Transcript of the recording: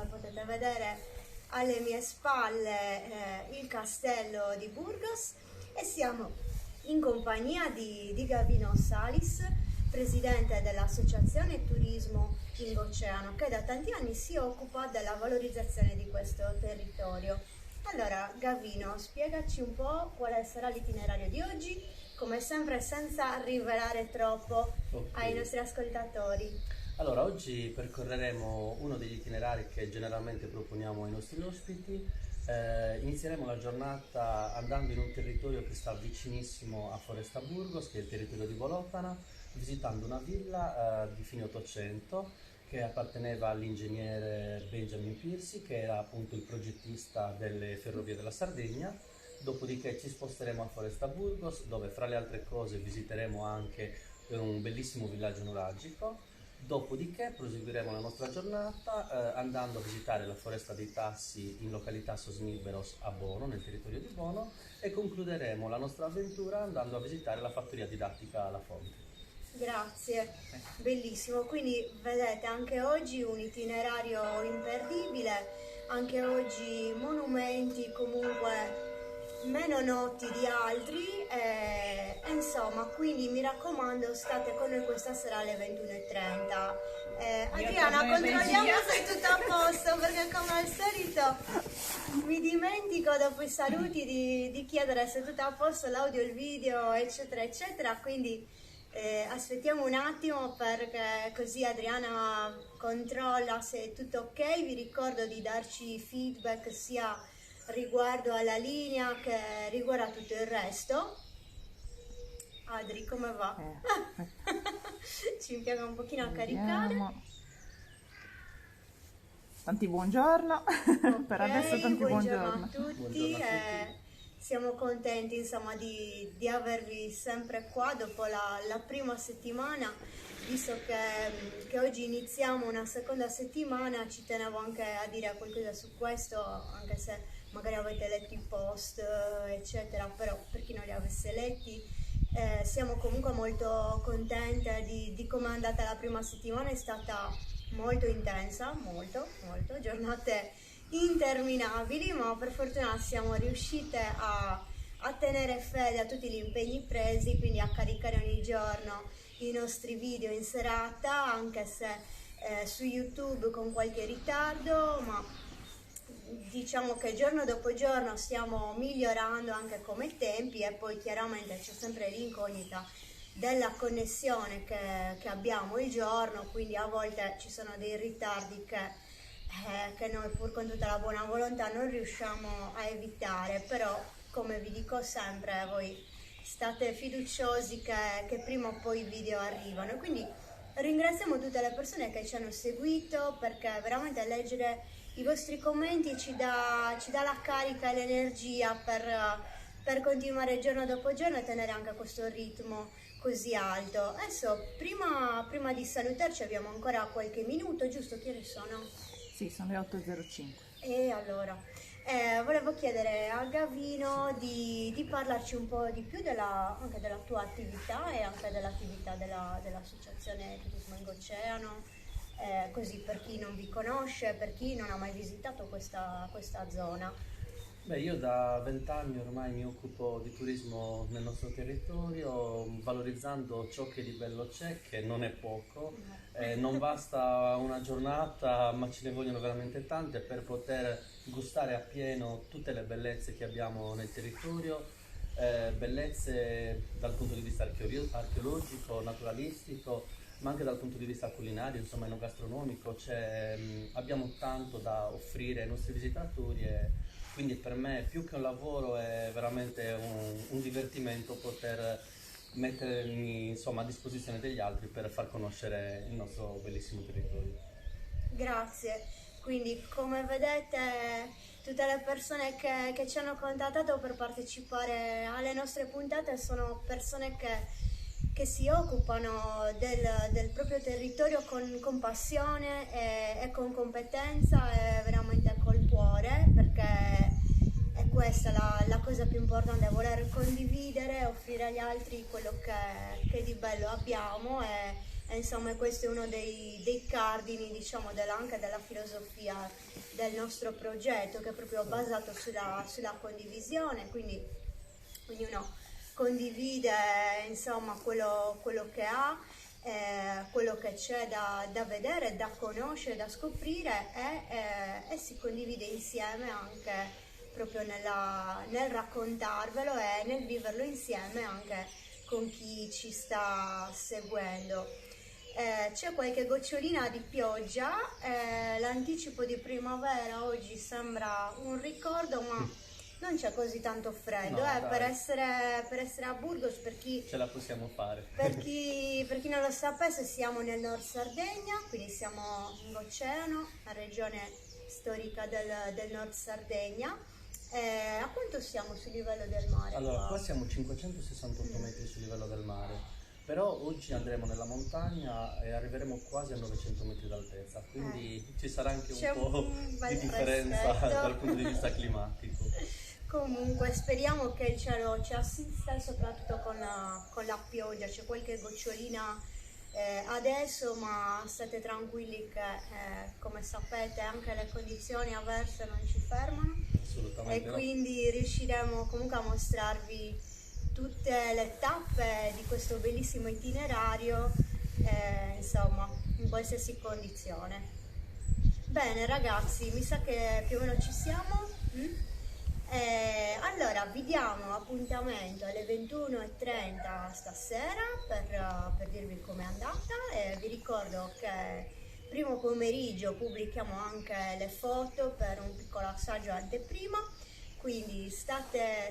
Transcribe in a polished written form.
come potete vedere alle mie spalle il castello di Burgos e siamo in compagnia di Gavino Salis, presidente dell'Associazione Turismo Ingoceano, che da tanti anni si occupa della valorizzazione di questo territorio. Allora, Gavino, spiegaci un po' quale sarà l'itinerario di oggi, come sempre senza rivelare troppo ai nostri ascoltatori. Allora, oggi percorreremo uno degli itinerari che generalmente proponiamo ai nostri ospiti. Inizieremo la giornata andando in un territorio che sta vicinissimo a Foresta Burgos, che è il territorio di Volotana, visitando una villa di fine Ottocento che apparteneva all'ingegnere Benjamin Piercy, che era appunto il progettista delle ferrovie della Sardegna. Dopodiché ci sposteremo a Foresta Burgos, dove fra le altre cose visiteremo anche un bellissimo villaggio nuragico. Dopodiché proseguiremo la nostra giornata andando a visitare la Foresta dei Tassi in località Sosniberos a Bono, nel territorio di Bono, e concluderemo la nostra avventura andando a visitare la fattoria didattica La Fonte. Grazie, bellissimo. Quindi vedete anche oggi un itinerario imperdibile, anche oggi monumenti comunque meno noti di altri, insomma, quindi mi raccomando, state con noi questa sera alle 21:30. Adriana, controlliamo se è tutto a posto, perché come al solito mi dimentico dopo i saluti di chiedere se è tutto a posto, l'audio, il video, eccetera, eccetera, quindi aspettiamo un attimo perché così Adriana controlla se è tutto ok. Vi ricordo di darci feedback sia riguardo alla linea che riguarda tutto il resto. Adri, come va? Ci impiega un pochino a caricare. Tanti buongiorno. Okay, per adesso tanti buongiorno a tutti. Siamo contenti insomma di avervi sempre qua dopo la prima settimana, visto che oggi iniziamo una seconda settimana. Ci tenevo anche a dire qualcosa su questo, anche se magari avete letto i post eccetera, però per chi non li avesse letti siamo comunque molto contente di come è andata la prima settimana. È stata molto intensa, molto, giornate interminabili, ma per fortuna siamo riuscite a tenere fede a tutti gli impegni presi, quindi a caricare ogni giorno i nostri video in serata, anche se su YouTube con qualche ritardo, ma diciamo che giorno dopo giorno stiamo migliorando anche come tempi, e poi chiaramente c'è sempre l'incognita della connessione che abbiamo il giorno, quindi a volte ci sono dei ritardi che noi, pur con tutta la buona volontà, non riusciamo a evitare. Però, come vi dico sempre, voi state fiduciosi che prima o poi i video arrivano, quindi ringraziamo tutte le persone che ci hanno seguito, perché veramente leggere i vostri commenti ci dà la carica e l'energia per continuare giorno dopo giorno e tenere anche questo ritmo così alto. Adesso, prima di salutarci, abbiamo ancora qualche minuto, giusto? Che ore sono? Sì, sono le 8:05. E allora, volevo chiedere a Gavino di parlarci un po' di più anche della tua attività e anche dell'attività dell'Associazione Turismo Ingoceano, così per chi non vi conosce, per chi non ha mai visitato questa zona. Beh, io da 20 anni ormai mi occupo di turismo nel nostro territorio, valorizzando ciò che di bello c'è, che non è poco. Non basta una giornata, ma ce ne vogliono veramente tante per poter gustare appieno tutte le bellezze che abbiamo nel territorio, bellezze dal punto di vista archeologico, naturalistico, ma anche dal punto di vista culinario, insomma enogastronomico. Abbiamo tanto da offrire ai nostri visitatori, e quindi per me, più che un lavoro, è veramente un divertimento poter mettermi insomma a disposizione degli altri per far conoscere il nostro bellissimo territorio. Grazie. Quindi, come vedete, tutte le persone che ci hanno contattato per partecipare alle nostre puntate sono persone che si occupano del proprio territorio con passione e con competenza, e veramente col cuore, perché è questa la cosa più importante: voler condividere, offrire agli altri quello che di bello abbiamo, e e insomma questo è uno dei cardini, diciamo, anche della filosofia del nostro progetto, che è proprio basato sulla condivisione, quindi ognuno condivide insomma quello che ha, quello che c'è da vedere, da conoscere, da scoprire, e si condivide insieme anche proprio nel raccontarvelo e nel viverlo insieme anche con chi ci sta seguendo. C'è qualche gocciolina di pioggia, l'anticipo di primavera oggi sembra un ricordo, ma non c'è così tanto freddo, No, per essere a Burgos, per chi ce la possiamo fare. per chi non lo sapesse, siamo nel Nord Sardegna, quindi siamo in Oceano, la regione storica del Nord Sardegna. A quanto siamo sul livello del mare? Allora, qua siamo 568 metri sul livello del mare, però oggi andremo nella montagna e arriveremo quasi a 900 metri d'altezza, quindi ci sarà anche C'è un po' un bel di differenza resetto. dal punto di vista climatico. Comunque speriamo che il cielo ci assista, soprattutto con la pioggia. C'è qualche gocciolina adesso, ma state tranquilli che come sapete anche le condizioni avverse non ci fermano, Assolutamente e no. quindi riusciremo comunque a mostrarvi tutte le tappe di questo bellissimo itinerario, insomma, in qualsiasi condizione. Bene ragazzi, mi sa che più o meno ci siamo. Allora vi diamo appuntamento alle 21:30 stasera per dirvi com'è andata, e vi ricordo che primo pomeriggio pubblichiamo anche le foto per un piccolo assaggio anteprima, quindi state